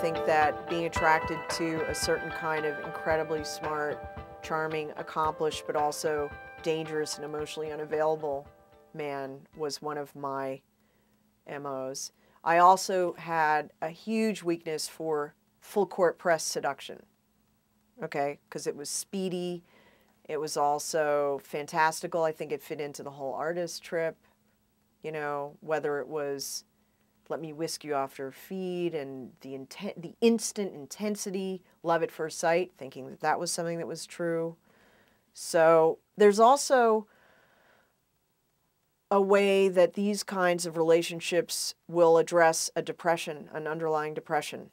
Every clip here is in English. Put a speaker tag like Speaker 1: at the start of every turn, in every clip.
Speaker 1: think that being attracted to a certain kind of incredibly smart, charming, accomplished, but also dangerous and emotionally unavailable man was one of my MOs. I also had a huge weakness for full court press seduction, okay, because it was speedy. It was also fantastical. I think it fit into the whole artist trip, you know, whether it was let me whisk you off your feet and the instant intensity, love at first sight, thinking that that was something that was true. So there's also a way that these kinds of relationships will address a depression, an underlying depression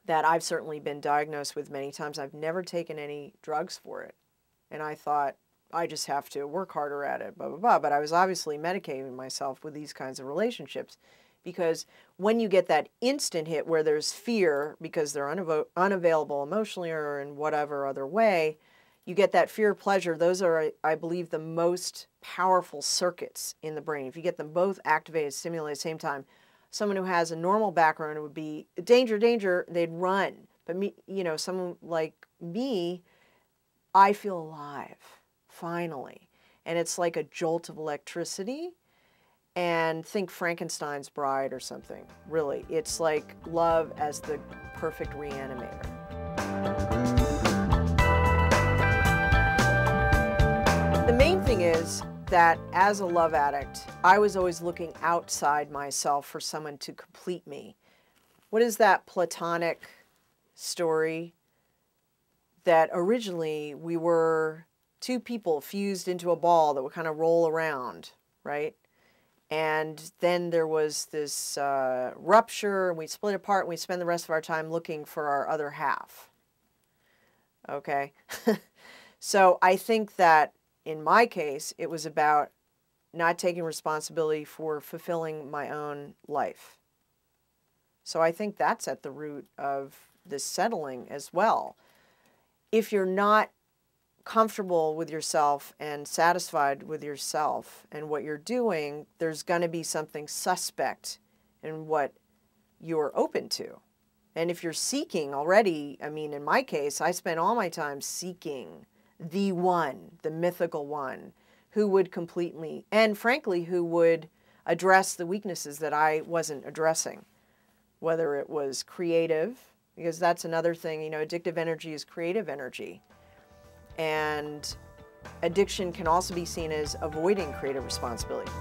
Speaker 1: that I've certainly been diagnosed with many times. I've never taken any drugs for it. And I thought, I just have to work harder at it, blah, blah, blah. But I was obviously medicating myself with these kinds of relationships because when you get that instant hit where there's fear because they're unavailable emotionally or in whatever other way, you get that fear pleasure. Those are, I believe, the most powerful circuits in the brain. If you get them both activated, stimulated at the same time, someone who has a normal background would be danger, danger, they'd run. But me, you know, someone like me, I feel alive, finally. And it's like a jolt of electricity. And think Frankenstein's Bride or something, really. It's like love as the perfect reanimator. The main thing is that as a love addict, I was always looking outside myself for someone to complete me. What is that Platonic story that originally we were two people fused into a ball that would kind of roll around, right? And then there was this rupture, and we split apart, and we spend the rest of our time looking for our other half. Okay? So I think that in my case, it was about not taking responsibility for fulfilling my own life. So I think that's at the root of this settling as well. If you're not comfortable with yourself and satisfied with yourself and what you're doing, there's going to be something suspect in what you're open to. And if you're seeking already, I mean, in my case, I spent all my time seeking the one, the mythical one, who would complete me, and frankly, who would address the weaknesses that I wasn't addressing, whether it was creative, because that's another thing, you know, addictive energy is creative energy. And addiction can also be seen as avoiding creative responsibility.